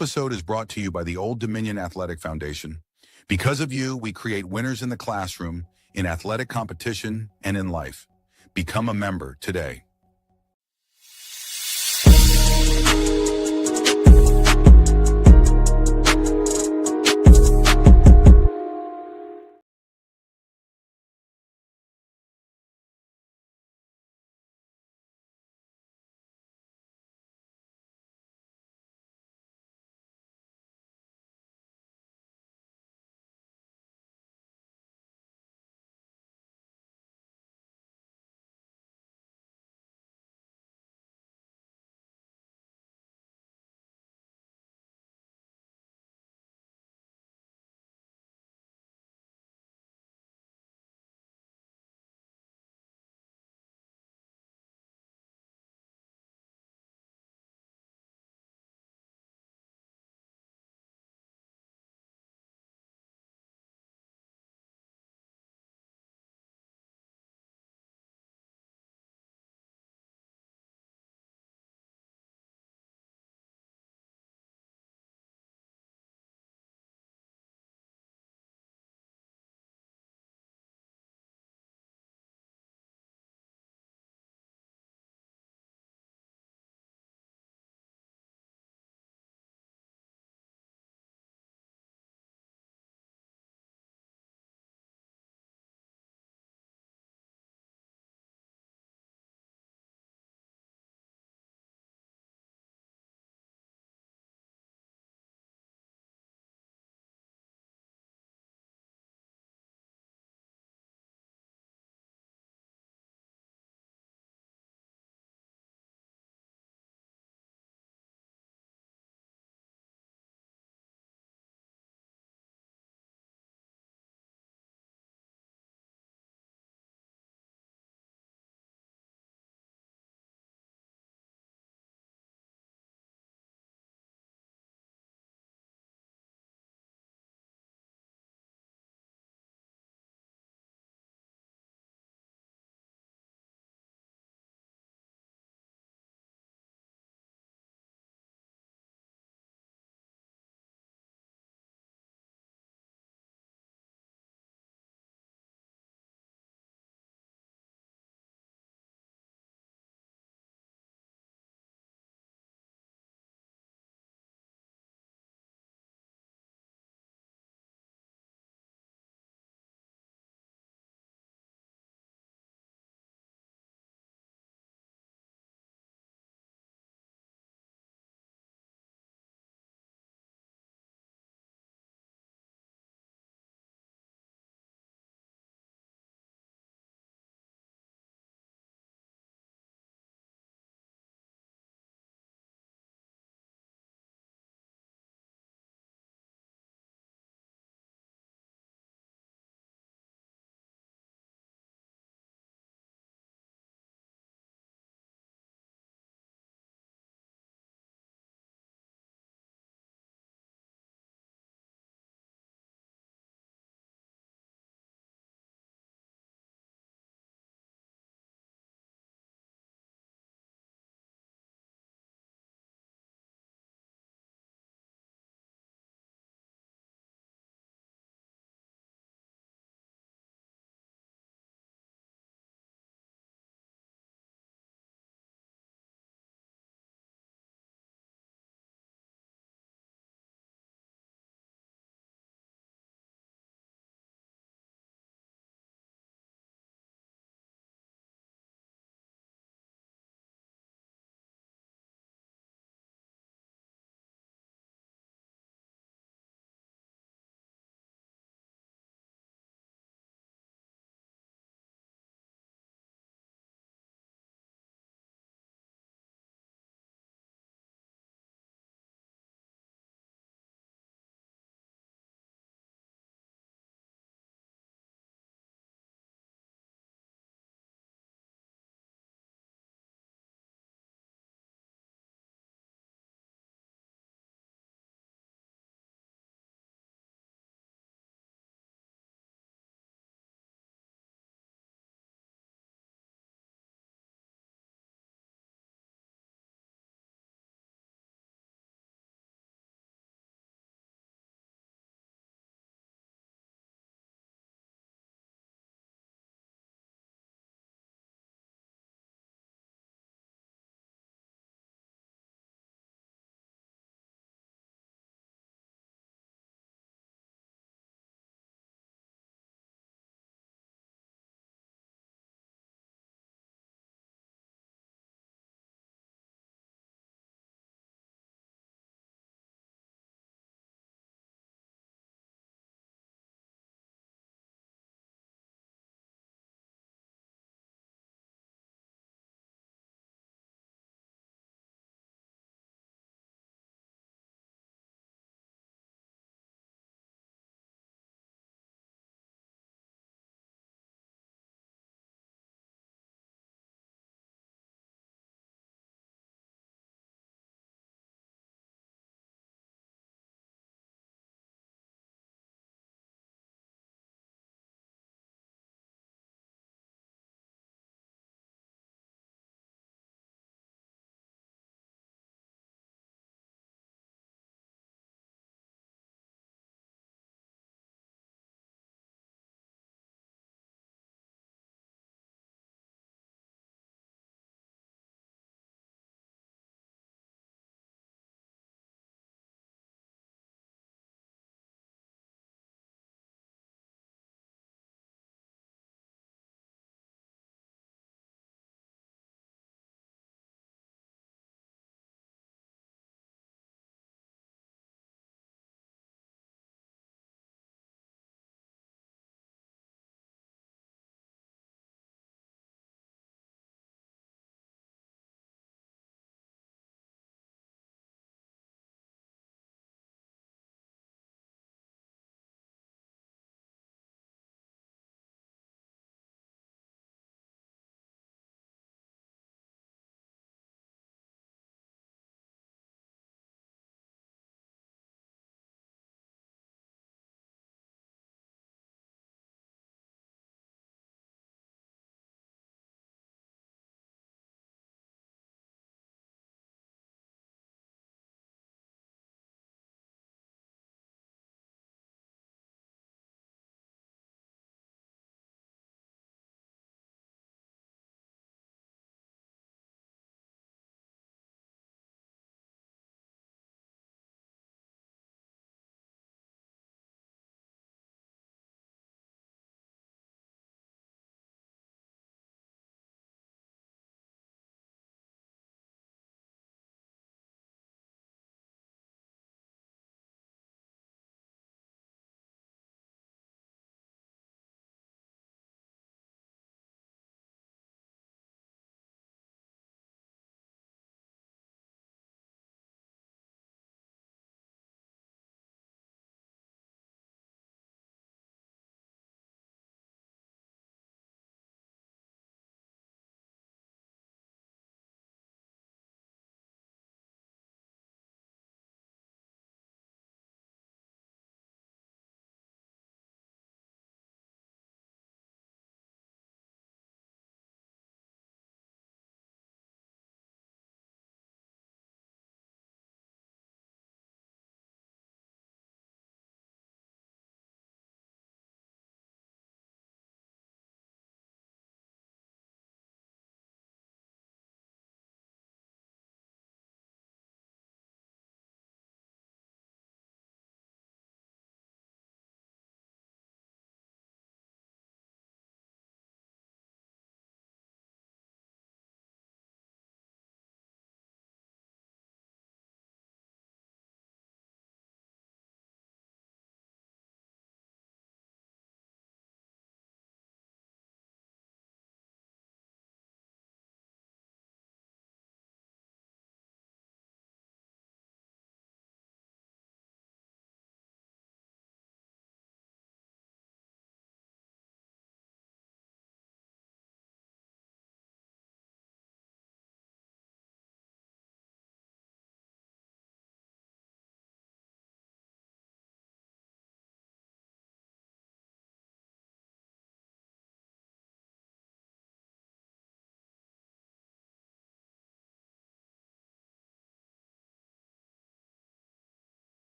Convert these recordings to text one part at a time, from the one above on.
Episode is brought to you by the Old Dominion Athletic Foundation. Because of you, we create winners in the classroom, in athletic competition, and in life. Become a member today.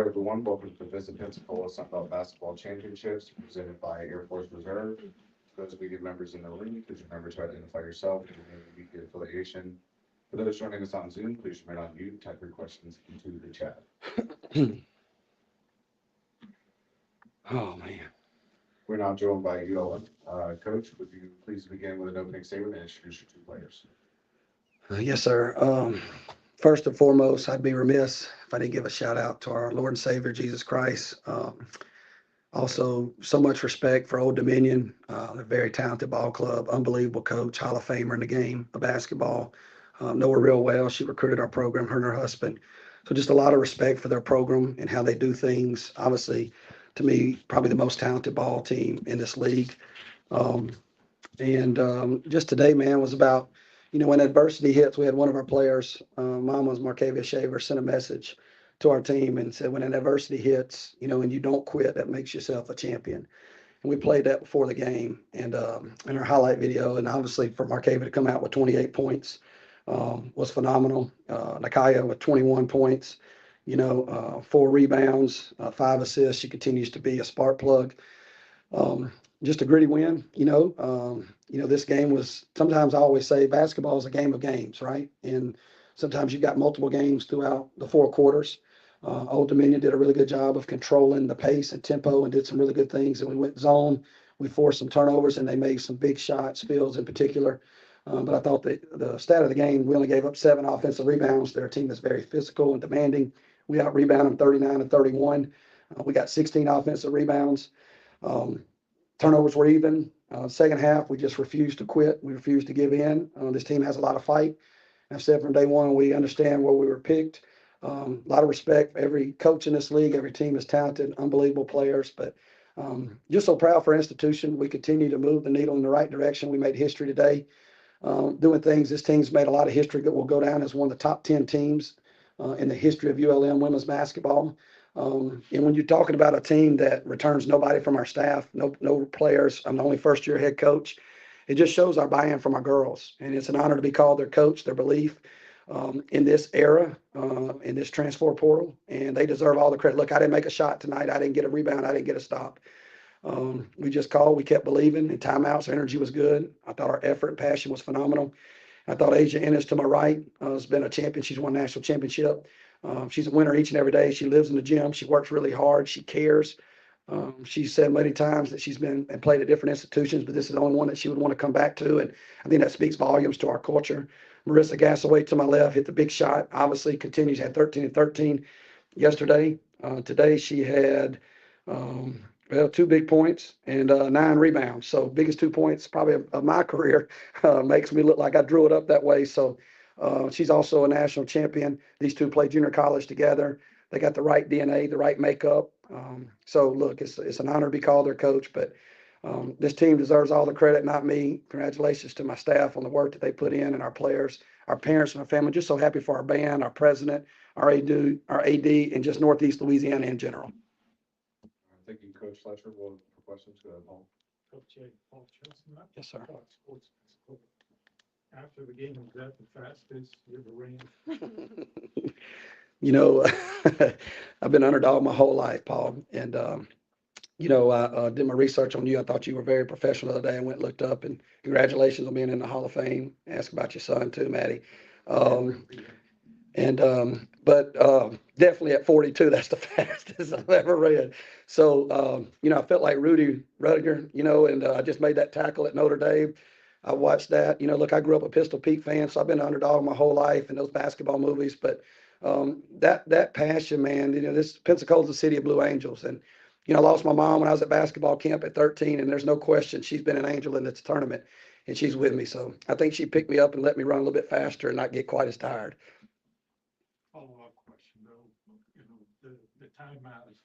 right, everyone. Welcome to the Visit Pensacola Sunbelt Basketball Championships presented by Air Force Reserve. For those league members in the league, please remember to identify yourself and your name and media affiliation. For those joining us on Zoom, please remain on mute. Type your questions into the chat. Oh, man. We're now joined by ULM. Coach, would you please begin with an opening statement and introduce your two players? Yes, sir. First and foremost, I'd be remiss if I didn't give a shout out to our Lord and Savior, Jesus Christ. Also, so much respect for Old Dominion, a very talented ball club, unbelievable coach, Hall of Famer in the game of basketball. Know her real well. She recruited our program, her and her husband. So just a lot of respect for their program and how they do things. Obviously, to me, probably the most talented ball team in this league. Just today, man, was about, when adversity hits, we had one of our players, mom was Markavia Shaver, sent a message to our team and said, when an adversity hits, and you don't quit, that makes yourself a champion. And we played that before the game and in our highlight video. And obviously for Markavia to come out with 28 points was phenomenal. Nakaya with 21 points, 4 rebounds, 5 assists. She continues to be a spark plug. Just a gritty win, this game was, sometimes I always say basketball is a game of games, right? And sometimes you've got multiple games throughout the 4 quarters. Old Dominion did a really good job of controlling the pace and tempo and did some really good things. And we went zone, we forced some turnovers and they made some big shots, Fields in particular. But I thought that the stat of the game, we only gave up 7 offensive rebounds. Their team is very physical and demanding. We out-rebounded them 39-31. We got 16 offensive rebounds. Turnovers were even. Second half, we just refused to quit. We refused to give in. This team has a lot of fight. I've said from day one, we understand where we were picked. A lot of respect for every coach in this league. Every team is talented, unbelievable players. But just so proud for our institution. We continue to move the needle in the right direction. We made history today doing things. This team's made a lot of history that will go down as one of the top 10 teams in the history of ULM women's basketball. And when you're talking about a team that returns nobody from our staff, no players, I'm the only first-year head coach, it just shows our buy-in from our girls. And it's an honor to be called their coach, their belief in this era, in this transfer portal. And they deserve all the credit. Look, I didn't make a shot tonight. I didn't get a rebound. I didn't get a stop. We just called. We kept believing. In timeouts, our energy was good. I thought our effort and passion was phenomenal. I thought Asia Ennis to my right has been a champion. She's won a national championship. She's a winner each and every day. She lives in the gym. She works really hard. She cares. She's said many times that she's been and played at different institutions, but this is the only one that she would want to come back to. And I think that speaks volumes to our culture. Marissa Gasaway to my left hit the big shot. Obviously continues, had 13 and 13 yesterday. Today she had 2 big points and 9 rebounds. So biggest 2 points probably of my career. Makes me look like I drew it up that way. So she's also a national champion. These two played junior college together. They got the right DNA, the right makeup. So look, it's an honor to be called their coach, but this team deserves all the credit, not me. Congratulations to my staff on the work that they put in and our players, our parents and our family. Just so happy for our band, our president, our AD, and just Northeast Louisiana in general. Thank you, Coach Fletcher. We'll for questions go ahead, Paul. Coach Paul Chilson. Yes, sir. Fox Sports Pensacola. After the game, was that the fastest you ever ran? I've been underdog my whole life, Paul. And, I did my research on you. I thought you were very professional the other day. I went and looked up and congratulations on being in the Hall of Fame. Ask about your son too, Maddie. But definitely at 42, that's the fastest I've ever ran. So, I felt like Rudy Rudiger, and I just made that tackle at Notre Dame. I watched that. Look, I grew up a Pistol Pete fan, so I've been an underdog my whole life in those basketball movies. But that passion, man, this Pensacola's the city of Blue Angels. And, I lost my mom when I was at basketball camp at 13, and there's no question she's been an angel in this tournament, and she's with me. So I think she picked me up and let me run a little bit faster and not get quite as tired. Follow-up question, though. The timeouts,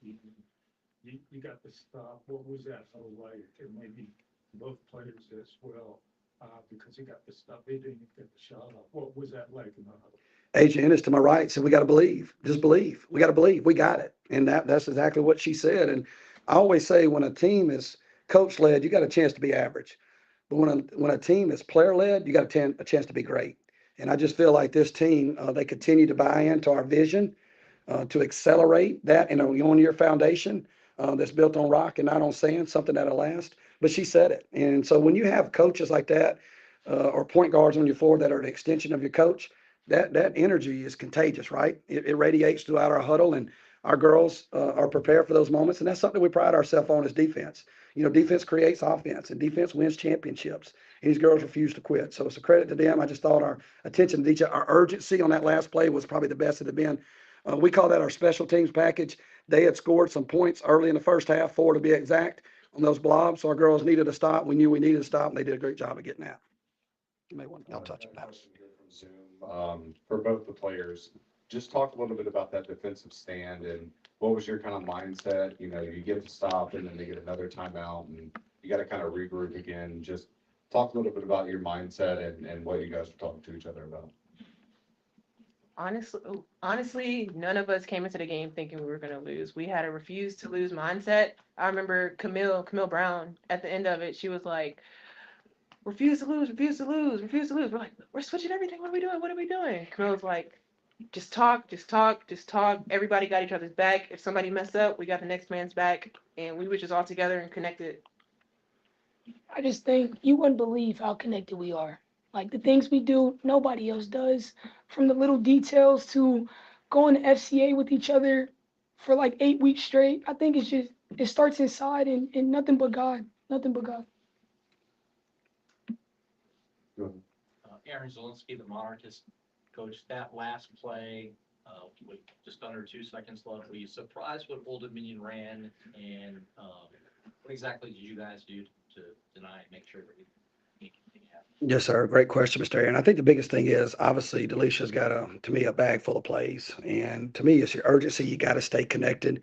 you got the stop. What was that whole like? And maybe both players as well, because you got the stop. They didn't get the shot off. What was that like in the huddle? Agent Ennis to my right said, we got to believe. Just believe. We got to believe. We got it. And that's exactly what she said. And I always say when a team is coach-led, you got a chance to be average. But when a team is player-led, you got a chance to be great. And I just feel like this team, they continue to buy into our vision. to accelerate that in a one-year foundation that's built on rock and not on sand, something that'll last. But she said it. And so when you have coaches like that or point guards on your floor that are an extension of your coach, that energy is contagious, right? It radiates throughout our huddle, and our girls are prepared for those moments. And that's something we pride ourselves on as defense. You know, defense creates offense, and defense wins championships. And these girls refuse to quit. So it's a credit to them. I just thought our attention to detail, our urgency on that last play was probably the best it had been. We call that our special teams package. They had scored some points early in the first half, 4 to be exact, on those blobs. So our girls needed to stop. We knew we needed to stop, and they did a great job of getting that. You may want I'll touch on that. Question here from Zoom, for both the players. Just talk a little bit about that defensive stand and what was your kind of mindset? You know, you get to stop and then they get another timeout and you got to kind of regroup again. Just talk a little bit about your mindset and what you guys were talking to each other about. Honestly, none of us came into the game thinking we were going to lose. We had a refuse to lose mindset. I remember Camille Brown at the end of it. She was like, refuse to lose, refuse to lose, refuse to lose. We're like, we're switching everything. What are we doing? What are we doing? Camille was like, just talk, just talk, just talk. Everybody got each other's back. If somebody messed up, we got the next man's back. And we were just all together and connected. I just think you wouldn't believe how connected we are. Like the things we do, nobody else does. From the little details to going to FCA with each other for like 8 weeks straight. I think it's just, it starts inside and nothing but God. Nothing but God. Aaron Zielinski, the Monarchists coach, that last play, with just under 2 seconds left, were you surprised what Old Dominion ran? And what exactly did you guys do to deny and make sure that we make it happen? Yes, sir. Great question, Mr. Aaron. I think the biggest thing is obviously DeLisha's got to me, a bag full of plays. And to me, it's your urgency. You got to stay connected.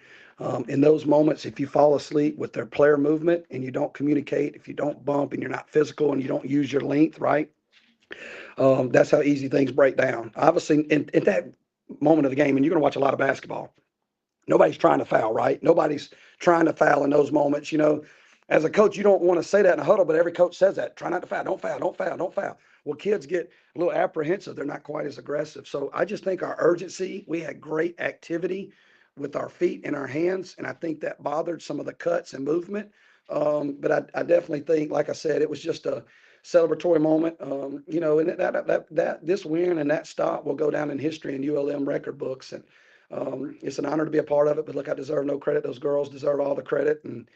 In those moments, if you fall asleep with their player movement and you don't communicate, if you don't bump and you're not physical and you don't use your length, right? That's how easy things break down. Obviously, in that moment of the game, and you're going to watch a lot of basketball, nobody's trying to foul, right? Nobody's trying to foul in those moments. You know, as a coach, you don't want to say that in a huddle, but every coach says that. Try not to foul. Don't foul. Don't foul. Don't foul. Well, kids get a little apprehensive. They're not quite as aggressive. So I just think our urgency, we had great activity with our feet and our hands, and I think that bothered some of the cuts and movement. But I definitely think, like I said, it was just a celebratory moment. You know, and that this win and that stop will go down in history in ULM record books. And it's an honor to be a part of it, but look, I deserve no credit. Those girls deserve all the credit. And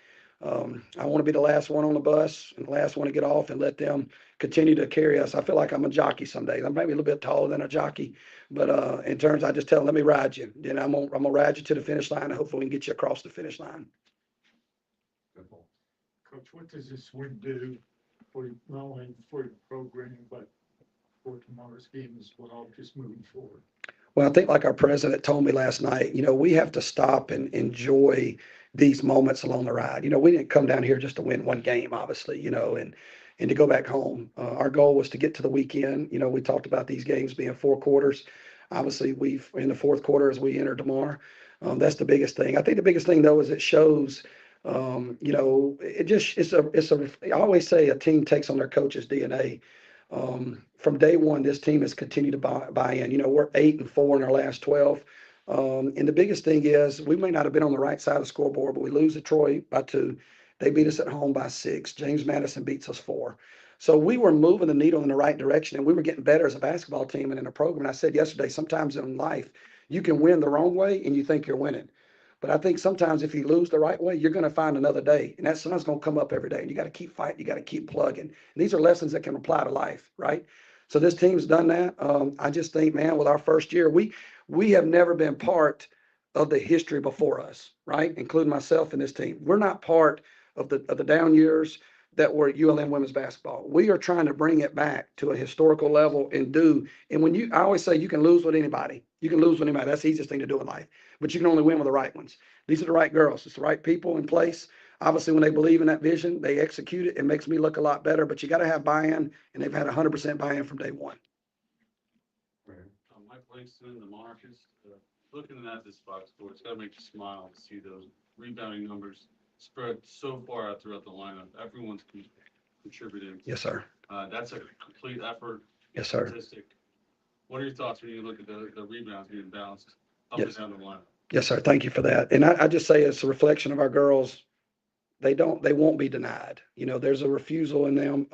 I want to be the last one on the bus and the last one to get off and let them continue to carry us. I feel like I'm a jockey some days. I'm maybe a little bit taller than a jockey, but in terms, I just tell them, let me ride you. Then I'm gonna ride you to the finish line, and hopefully we can get you across the finish line. Coach, what does this win do for not only for your program, but for tomorrow's game as well, just moving forward? Well, I think like our president told me last night, you know, we have to stop and enjoy these moments along the ride. You know, we didn't come down here just to win one game, obviously, you know, and to go back home. Our goal was to get to the weekend. You know, we talked about these games being 4 quarters. Obviously, we've in the 4th quarter as we enter tomorrow. That's the biggest thing. I think the biggest thing though is it shows, you know, I always say a team takes on their coach's DNA. From day one, this team has continued to buy in. You know, we're 8-4 in our last 12. And the biggest thing is we may not have been on the right side of the scoreboard, but we lose to Troy by 2. They beat us at home by 6. James Madison beats us 4. So we were moving the needle in the right direction, and we were getting better as a basketball team and in a program. And I said yesterday, sometimes in life, you can win the wrong way and you think you're winning. But I think sometimes if you lose the right way, you're going to find another day. And that sun's going to come up every day. And you got to keep fighting. You got to keep plugging. And these are lessons that can apply to life, right? So this team's done that. I just think, man, with our first year, we have never been part of the history before us, right? Including myself and this team. We're not part of the down years that were at ULM women's basketball. We are trying to bring it back to a historical level and I always say you can lose with anybody. You can lose with anybody. That's the easiest thing to do in life. But you can only win with the right ones. These are the right girls. It's the right people in place. Obviously, when they believe in that vision, they execute it. It makes me look a lot better. But you got to have buy-in, and they've had 100% buy-in from day one. Mike Langston, the Monarchists, looking at this box score, it's got to make you smile to see those rebounding numbers spread so far out throughout the lineup. Everyone's contributing. Yes, sir. That's a complete effort. Yes, sir. Statistic. What are your thoughts when you look at the rebounds being balanced? up Yes. and down the line. Yes, sir. Thank you for that. And I just say it's a reflection of our girls. They won't be denied. You know, there's a refusal in them.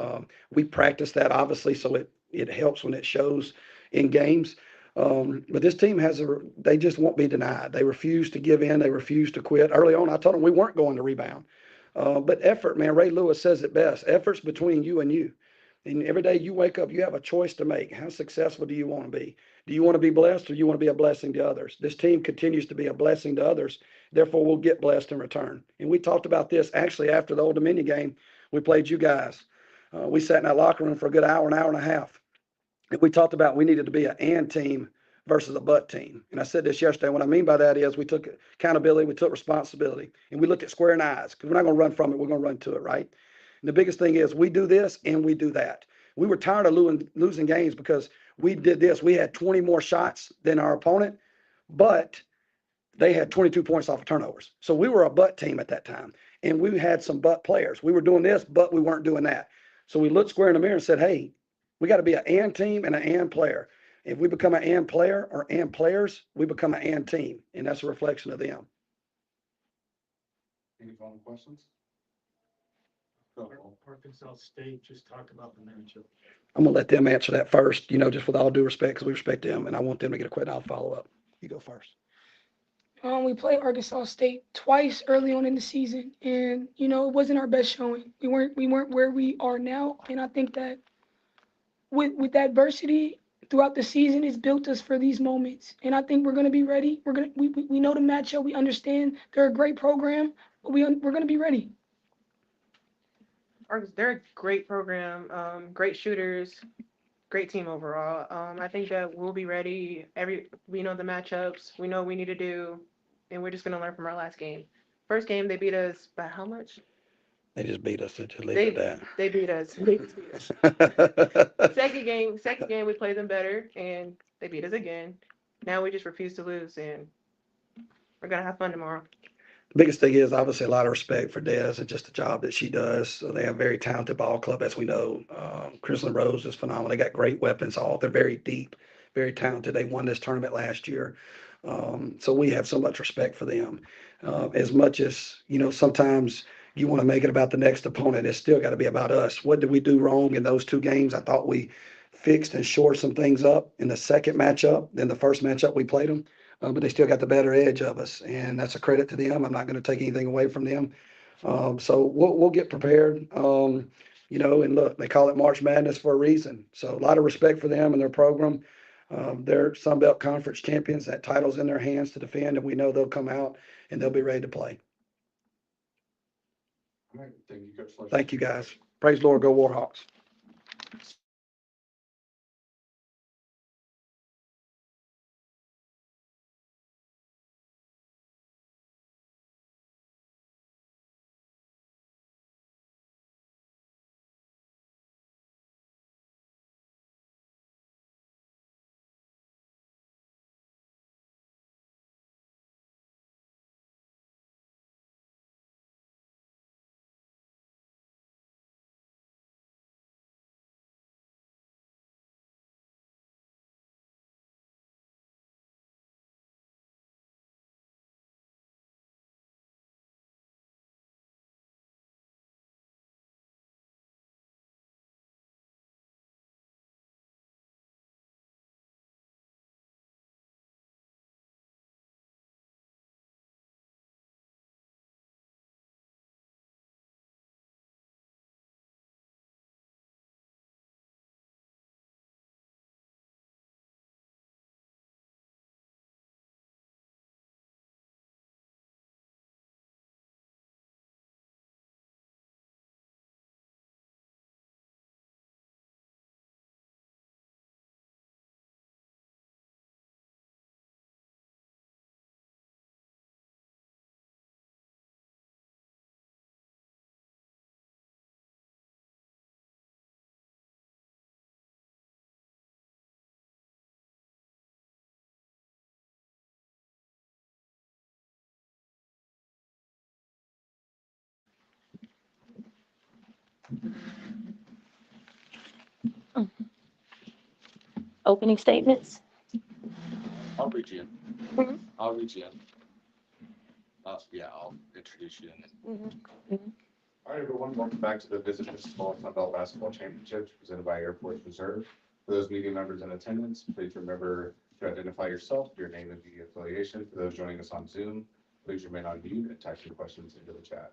We practice that obviously, so it helps when it shows in games. But this team they just won't be denied. They refuse to give in. They refuse to quit. Early on, I told them we weren't going to rebound. But effort, man, Ray Lewis says it best. Effort's between you and you. And every day you wake up, you have a choice to make. How successful do you want to be? Do you want to be blessed or do you want to be a blessing to others? This team continues to be a blessing to others. Therefore, we'll get blessed in return. And we talked about this actually after the Old Dominion game. We played you guys. We sat in that locker room for a good hour, an hour and a half. And we talked about we needed to be an and team versus a but team. And I said this yesterday. What I mean by that is we took accountability, we took responsibility, and we looked at square in the eyes because we're not going to run from it. We're going to run to it, right? And the biggest thing is we do this and we do that. We were tired of losing games because we did this. We had 20 more shots than our opponent, but they had 22 points off of turnovers. So we were a but team at that time. And we had some but players. We were doing this, but we weren't doing that. So we looked square in the mirror and said, hey, we got to be an and team and an and player. If we become an and player or and players, we become an and team. And that's a reflection of them. Any final questions? Go, Paul. Arkansas State just talked about the matchup. I'm going to let them answer that first, you know, just with all due respect, because we respect them. And I want them to get a credit. I'll follow up. You go first. We played Arkansas State twice early on in the season, and you know it wasn't our best showing. We weren't where we are now, and I think that with adversity throughout the season, it's built us for these moments. And I think we're going to be ready. We know the matchup. We understand they're a great program, but we're going to be ready. They're a great program, great shooters, great team overall. I think that we'll be ready. We know the matchups, we know what we need to do, and we're just gonna learn from our last game. First game they beat us by how much? They just beat us to leave it They beat us. They just beat us. at that. Second game we played them better, and they beat us again. Now we just refuse to lose, and we're gonna have fun tomorrow. Biggest thing is obviously a lot of respect for Des and just the job that she does. So they have a very talented ball club, as we know. Chrislyn Rose is phenomenal. They got great weapons. They're very deep, very talented. They won this tournament last year. So we have so much respect for them. As much as, you know, sometimes you want to make it about the next opponent, it's still got to be about us. What did we do wrong in those two games? I thought we fixed and shored some things up in the second matchup than the first matchup we played them. But they still got the better edge of us, and that's a credit to them. I'm not going to take anything away from them. So we'll get prepared. You know, and look, they call it March Madness for a reason. So a lot of respect for them and their program. They're Sun Belt Conference champions. That title's in their hands to defend, and we know they'll come out and they'll be ready to play. All right, thank you, Coach DeLisha. Thank you, guys. Praise the Lord. Go Warhawks. Opening statements. I'll read you. I'll reach in. Yeah, I'll introduce you. All right, everyone, welcome back to the Visitors Small Sunbelt Basketball Championships presented by Air Force Reserve. For those media members in attendance, please remember to identify yourself, your name and media affiliation. For those joining us on Zoom, please remain on mute and type your questions into the chat.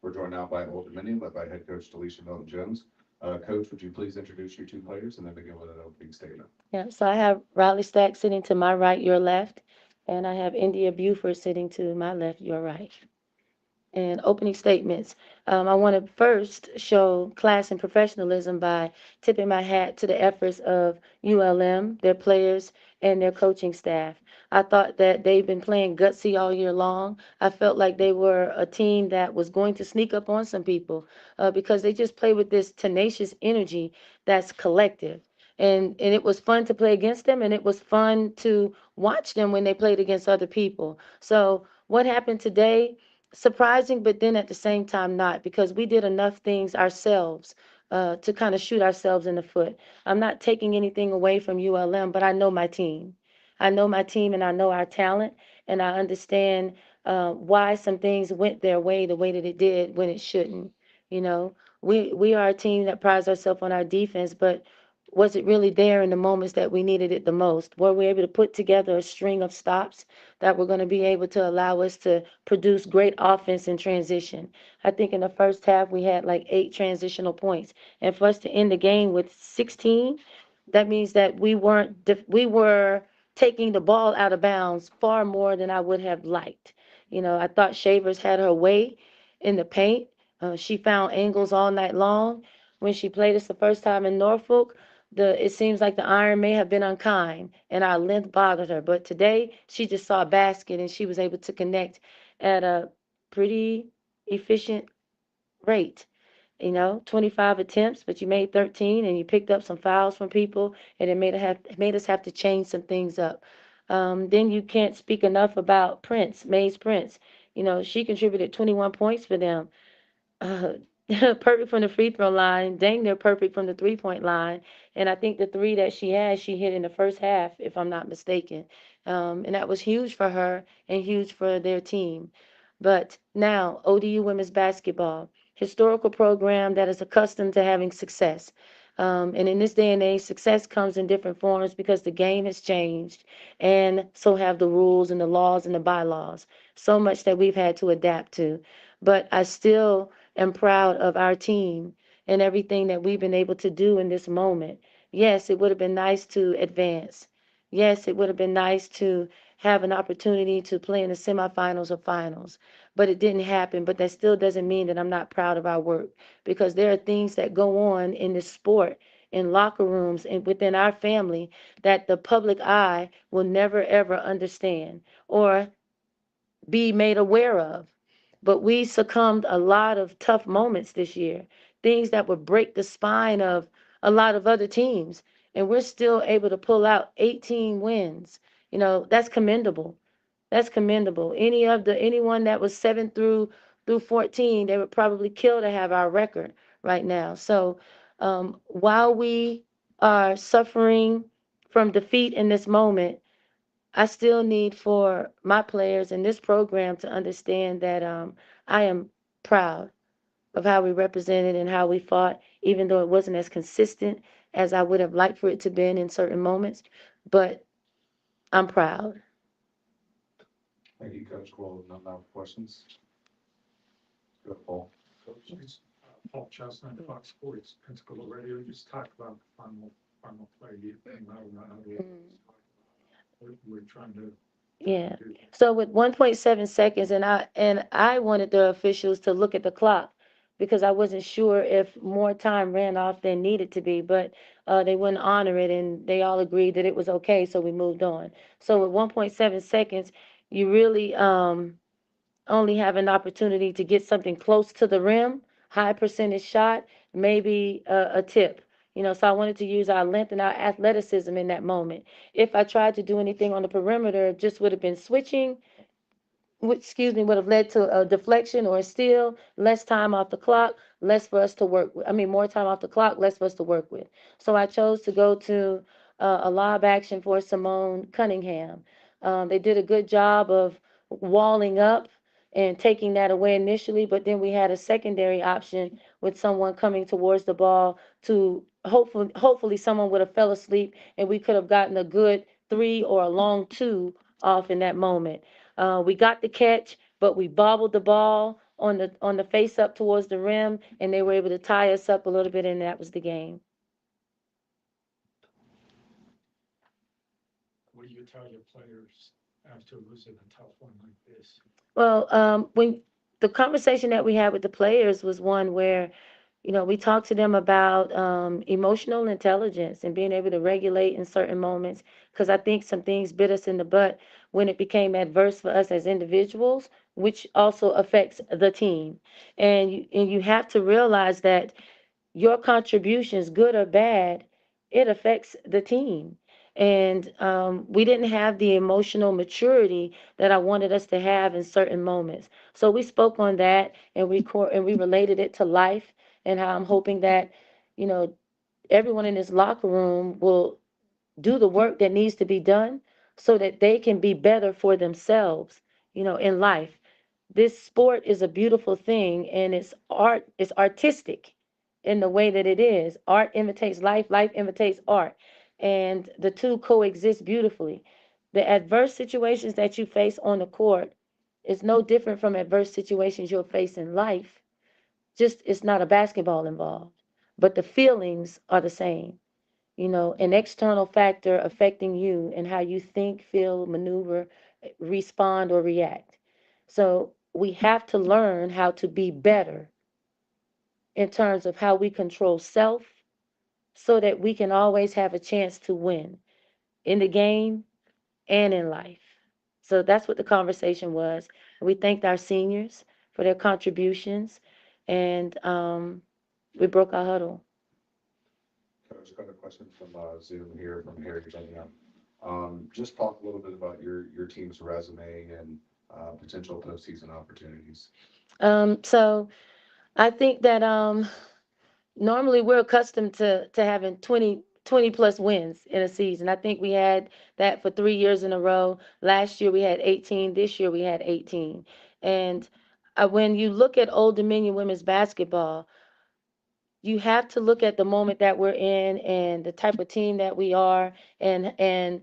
We're joined now by Old Dominion, led by Head Coach DeLisha Milton-Jones. Coach, would you please introduce your two players and then begin with an opening statement? Yeah, so I have Riley Stack sitting to my right, your left, and I have India Buford sitting to my left, your right. And opening statements. I want to first show class and professionalism by tipping my hat to the efforts of ULM, their players, and their coaching staff. I thought that they've been playing gutsy all year long. I felt like they were a team that was going to sneak up on some people because they just play with this tenacious energy that's collective. And it was fun to play against them, and it was fun to watch them when they played against other people. So what happened today? Surprising, but then at the same time not, because we did enough things ourselves to kind of shoot ourselves in the foot. I'm not taking anything away from ULM, but I know my team. I know my team and I know our talent, and I understand why some things went their way the way that it did when it shouldn't. You know, we are a team that prides ourselves on our defense, but was it really there in the moments that we needed it the most? Were we able to put together a string of stops that were going to be able to allow us to produce great offense in transition? I think in the first half we had like 8 transitional points, and for us to end the game with 16, that means that we were taking the ball out of bounds far more than I would have liked. You know, I thought Shavers had her way in the paint. She found angles all night long. When she played us the first time in Norfolk, it seems like the iron may have been unkind and our length bothered her. But today she just saw a basket and she was able to connect at a pretty efficient rate. 25 attempts, but you made 13 and you picked up some fouls from people, and it made us have to change some things up. Then you can't speak enough about Maze Prince. She contributed 21 points for them. uh, Perfect from the free throw line, dang near perfect from the 3-point line. And I think the three that she had, she hit in the first half, if I'm not mistaken. And that was huge for her and huge for their team. But now, ODU women's basketball, historical program that is accustomed to having success. And in this day and age, success comes in different forms because the game has changed, and so have the rules and the laws and the bylaws. So much that we've had to adapt to. But I still am proud of our team and everything that we've been able to do in this moment. Yes, it would have been nice to advance. Yes, it would have been nice to have an opportunity to play in the semifinals or finals, but it didn't happen. But that still doesn't mean that I'm not proud of our work, because there are things that go on in this sport, in locker rooms and within our family, that the public eye will never ever understand or be made aware of. But we succumbed a lot of tough moments this year, things that would break the spine of a lot of other teams. And we're still able to pull out 18 wins. That's commendable. That's commendable. Anyone that was 7 through 14, they would probably kill to have our record right now. So while we are suffering from defeat in this moment, I still need for my players in this program to understand that I am proud of how we represented and how we fought, even though it wasn't as consistent as I would have liked for it to been in certain moments. But I'm proud. Thank you, Coach. Well, no more questions. Go, Paul. Coach, Paul Chestnut, Fox Sports, Pensacola Radio, just talked about the final play. I don't know how to. We're trying to. Yeah. So with 1.7 seconds, and I wanted the officials to look at the clock because I wasn't sure if more time ran off than needed to be, but they wouldn't honor it, and they all agreed that it was okay, so we moved on. So with 1.7 seconds, you really only have an opportunity to get something close to the rim, high percentage shot, maybe a tip. So I wanted to use our length and our athleticism in that moment. If I tried to do anything on the perimeter, it just would have been switching, would have led to a deflection or a steal, less time off the clock, less for us to work with. I mean, more time off the clock, less for us to work with. So I chose to go to a lob action for Simone Cunningham. They did a good job of walling up and taking that away initially, but then we had a secondary option with someone coming towards the ball to hopefully someone would have fell asleep and we could have gotten a good 3 or a long 2 off in that moment. We got the catch, but we bobbled the ball on the face up towards the rim, and they were able to tie us up a little bit, and that was the game. What do you tell your players after losing a tough one like this? Well, when the conversation that we had with the players was one where, we talked to them about emotional intelligence and being able to regulate in certain moments. Because I think some things bit us in the butt when it became adverse for us as individuals, which also affects the team. And you have to realize that your contributions, good or bad, it affects the team. And we didn't have the emotional maturity that I wanted us to have in certain moments. So we spoke on that and we related it to life and how I'm hoping that, you know, everyone in this locker room will do the work that needs to be done so that they can be better for themselves, in life. This sport is a beautiful thing and it's artistic in the way that it is. Art imitates life, life imitates art, and the two coexist beautifully. The adverse situations that you face on the court is no different from adverse situations you'll face in life, just it's not a basketball involved, but the feelings are the same. An external factor affecting you and how you think, feel, maneuver, respond, or react. So we have to learn how to be better in terms of how we control self so that we can always have a chance to win in the game and in life. So that's what the conversation was. We thanked our seniors for their contributions, and we broke our huddle. Coach, got a question from Zoom here from Harry Birmingham. Just talk a little bit about your team's resume and potential postseason opportunities. So I think that normally we're accustomed to having 20 plus wins in a season. I think we had that for 3 years in a row. Last year we had 18. This year we had 18. And when you look at Old Dominion women's basketball, you have to look at the moment that we're in and the type of team that we are and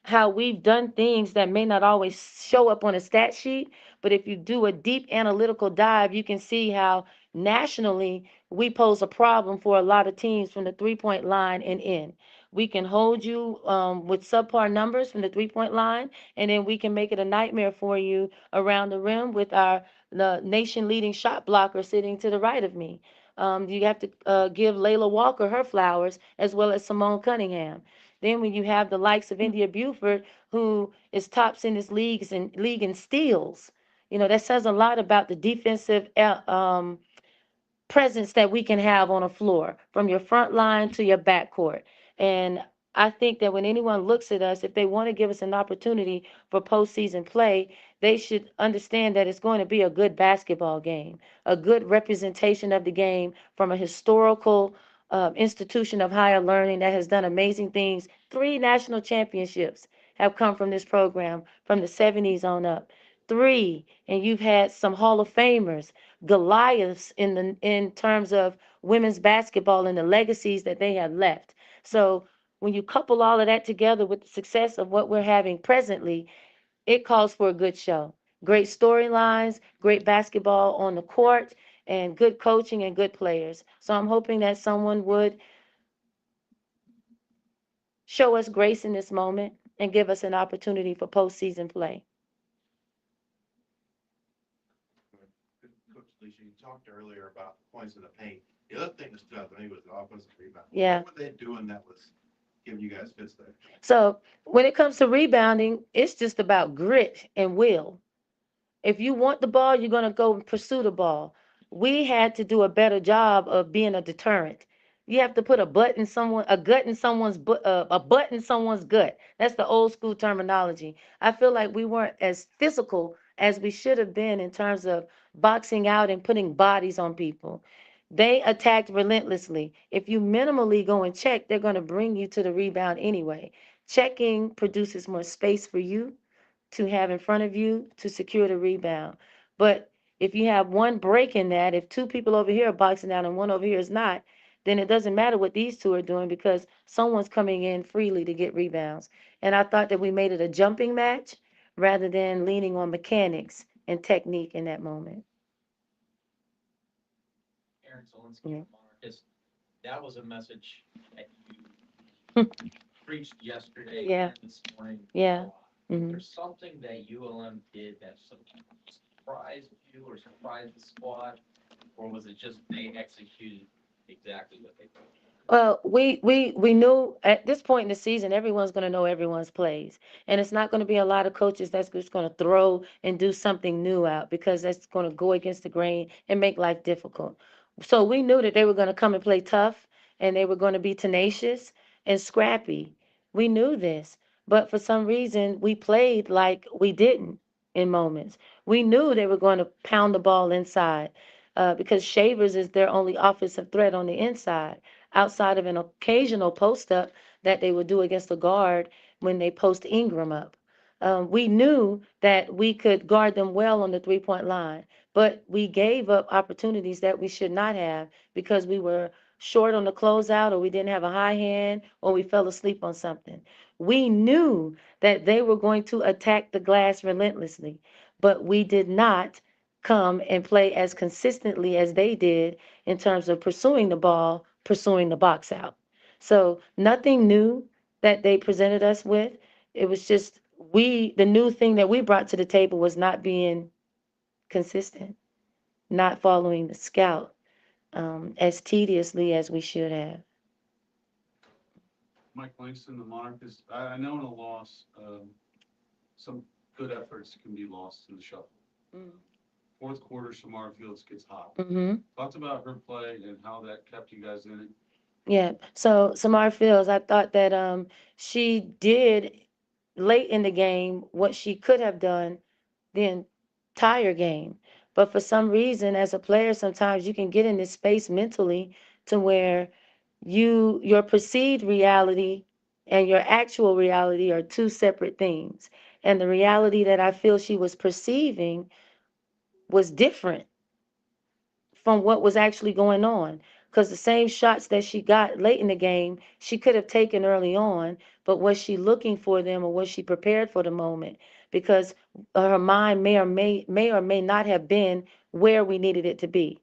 how we've done things that may not always show up on a stat sheet, but if you do a deep analytical dive, you can see how nationally we pose a problem for a lot of teams from the 3-point line and in. We can hold you with subpar numbers from the 3-point line, and then we can make it a nightmare for you around the rim with the nation leading shot blocker sitting to the right of me. You have to give Layla Walker her flowers as well as Simone Cunningham. Then when you have the likes of India Buford, who is tops in this league in steals, that says a lot about the defensive presence that we can have on a floor from your front line to your back court. And I think that when anyone looks at us, if they want to give us an opportunity for postseason play, they should understand that it's going to be a good basketball game, a good representation of the game from a historical institution of higher learning that has done amazing things. 3 national championships have come from this program from the 70s on up. 3, and you've had some Hall of Famers, Goliaths in terms of women's basketball and the legacies that they have left. So when you couple all of that together with the success of what we're having presently, it calls for a good show. Great storylines, great basketball on the court, and good coaching and good players. So I'm hoping that someone would show us grace in this moment and give us an opportunity for postseason play. Coach DeLisha, you talked earlier about points in the paint. The other thing that stood out to me was the offensive rebound. Yeah. What were they doing that was giving you guys fits there? So when it comes to rebounding, it's just about grit and will. If you want the ball, you're going to go pursue the ball. We had to do a better job of being a deterrent. You have to put a butt in a gut in someone's a butt in someone's gut. That's the old school terminology. I feel like we weren't as physical as we should have been in terms of boxing out and putting bodies on people. They attacked relentlessly. If you minimally go and check, they're going to bring you to the rebound anyway. Checking produces more space for you, to have in front of you to secure the rebound. But if you have one break in that, if two people over here are boxing out and one over here is not, then it doesn't matter what these two are doing because someone's coming in freely to get rebounds. And I thought that we made it a jumping match rather than leaning on mechanics and technique in that moment. Aaron Zielinski, Yeah. Monarchist, that was a message that you preached yesterday Yeah. and this morning. Yeah. a lot. Mhm. There's something that ULM did that surprised you or surprised the squad, or was it just they executed exactly what they did? Well, we knew at this point in the season, everyone's going to know everyone's plays. And it's not going to be a lot of coaches that's just going to throw and do something new out because that's going to go against the grain and make life difficult. So we knew that they were going to come and play tough and they were going to be tenacious and scrappy. We knew this. But for some reason, we played like we didn't in moments. We knew they were going to pound the ball inside because Shavers is their only offensive threat on the inside outside of an occasional post up that they would do against the guard when they post Ingram up. We knew that we could guard them well on the 3-point line, but we gave up opportunities that we should not have because we were short on the closeout or we didn't have a high hand or we fell asleep on something. We knew that they were going to attack the glass relentlessly, but we did not come and play as consistently as they did in terms of pursuing the ball, pursuing the box out. So nothing new that they presented us with. It was just the new thing that we brought to the table was not being consistent, not following the scout as tediously as we should have. Mike Langston, the Monarchists, I know in a loss, some good efforts can be lost in the shuffle. Fourth quarter, Shamar Fields gets hot. Mm-hmm. Talked about her play and how that kept you guys in it. Yeah. So Samar Fields, I thought that she did late in the game what she could have done the entire game. But for some reason, as a player, sometimes you can get in this space mentally to where your perceived reality and your actual reality are two separate things. And the reality that I feel she was perceiving was different from what was actually going on. Because the same shots that she got late in the game, she could have taken early on, but was she looking for them or was she prepared for the moment? Because her mind may not have been where we needed it to be.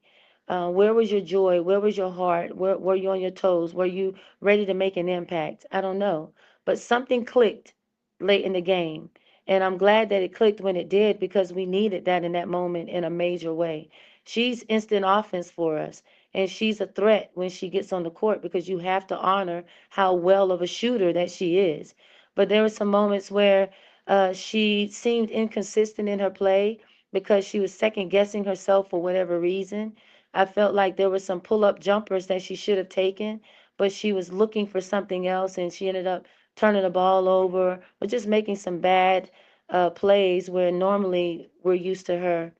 Where was your joy? Where was your heart? Where were you on your toes? Were you ready to make an impact? I don't know. But something clicked late in the game. And I'm glad that it clicked when it did because we needed that in that moment in a major way. She's instant offense for us, and she's a threat when she gets on the court because you have to honor how well of a shooter that she is. But there were some moments where she seemed inconsistent in her play because she was second guessing herself for whatever reason. I felt like there were some pull up jumpers that she should have taken, but she was looking for something else and she ended up turning the ball over or just making some bad plays where normally we're used to her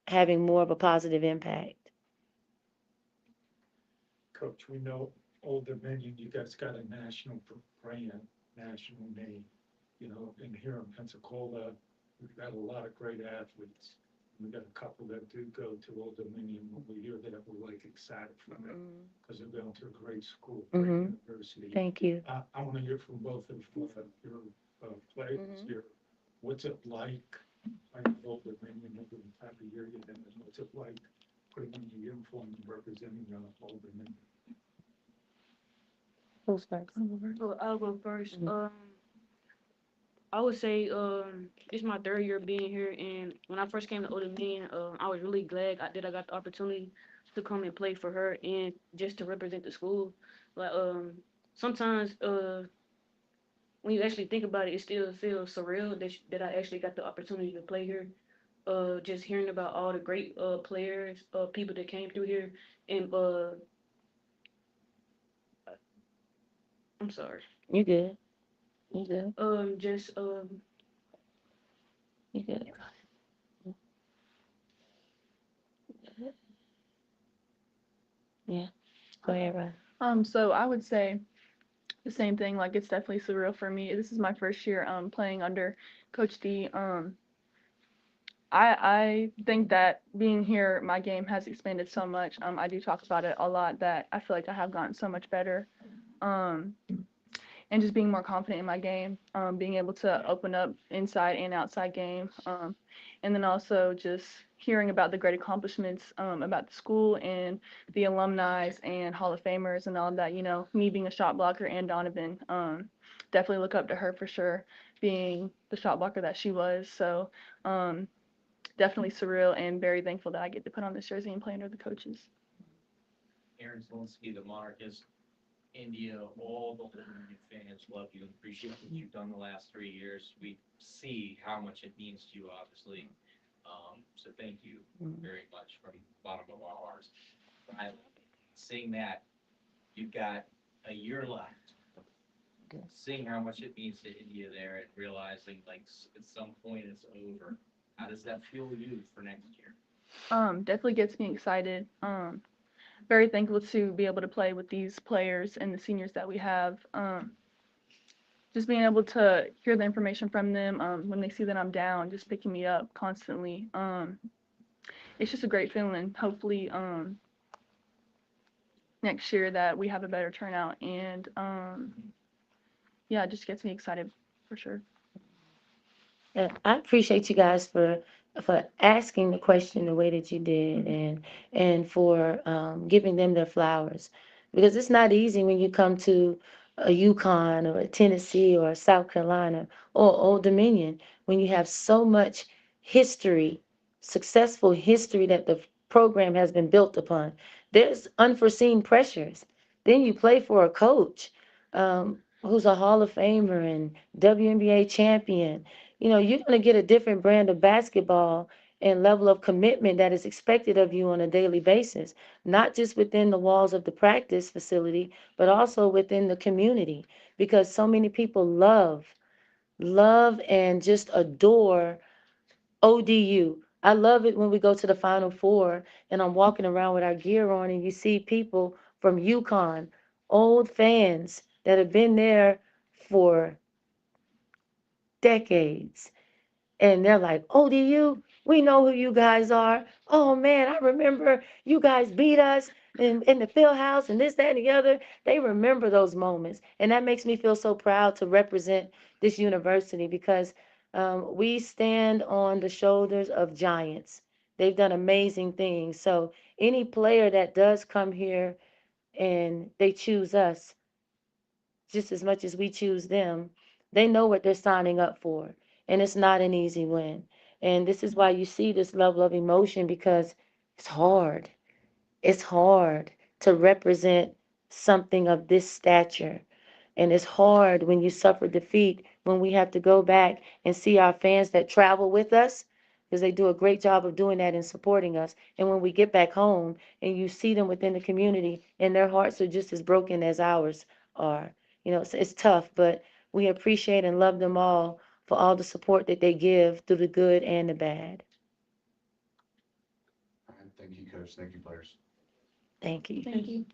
having more of a positive impact. Coach, we know Old Dominion, you guys got a national brand, national name. You know, and here in Pensacola, we've got a lot of great athletes. We got a couple that do go to Old Dominion. When we hear that, we're like excited for them because they're going to a great school, great university. Thank you. I want to hear from both of your players here. What's it like playing Old Dominion over the type of year you've been in? What's it like putting on the uniform and representing Old Dominion? Who's first? Well, I'll go first. I would say it's my third year being here, and when I first came to Old Dominion, I was really glad that I got the opportunity to come and play for her and just to represent the school. Like sometimes when you actually think about it, it still feels surreal that I actually got the opportunity to play here. Just hearing about all the great players, people that came through here, and I'm sorry. You good. You good. Just You good. Yeah. Go ahead, Ryan. So I would say the same thing. Like, it's definitely surreal for me. This is my first year playing under Coach D. I think that being here, my game has expanded so much. I do talk about it a lot, that I feel like I have gotten so much better. And just being more confident in my game, being able to open up inside and outside game. And then also just hearing about the great accomplishments about the school and the alumni and Hall of Famers and all of that. You know, me being a shot blocker and Donovan, definitely look up to her for sure, being the shot blocker that she was. So definitely surreal and very thankful that I get to put on this jersey and play under the coaches. Aaron Zielinski, the Monarchists, India, all the Old Dominion fans love you and appreciate what you've done the last 3 years. We see how much it means to you, obviously. So thank you very much from the bottom of our hearts. Seeing that you've got a year left, seeing how much it means to India there and realizing like at some point it's over. How does that feel you for next year? Definitely gets me excited. Very thankful to be able to play with these players and the seniors that we have. Just being able to hear the information from them when they see that I'm down, just picking me up constantly. It's just a great feeling. Hopefully next year that we have a better turnout, and yeah, it just gets me excited for sure. Yeah, I appreciate you guys for asking the question the way that you did, and for giving them their flowers, because it's not easy when you come to a Yukon or a Tennessee or a South Carolina or Old Dominion when you have so much history, successful history that the program has been built upon. There's unforeseen pressures. Then you play for a coach who's a Hall of Famer and WNBA champion. You know, you're going to get a different brand of basketball and level of commitment that is expected of you on a daily basis, not just within the walls of the practice facility, but also within the community, because so many people love and just adore ODU. I love it when we go to the Final Four and I'm walking around with our gear on and you see people from Yukon, old fans that have been there for decades, and they're like, ODU, we know who you guys are. Oh man, I remember you guys beat us in the field house and this, that, and the other. They remember those moments. And that makes me feel so proud to represent this university, because we stand on the shoulders of giants. They've done amazing things. So any player that does come here and they choose us just as much as we choose them, they know what they're signing up for. And it's not an easy win. And this is why you see this level of emotion, because it's hard. It's hard to represent something of this stature. And it's hard when you suffer defeat, when we have to go back and see our fans that travel with us, because they do a great job of doing that and supporting us. And when we get back home and you see them within the community and their hearts are just as broken as ours are. You know, it's tough, but we appreciate and love them all for all the support that they give through the good and the bad. All right, thank you, Coach. Thank you, players. Thank you. Thank you.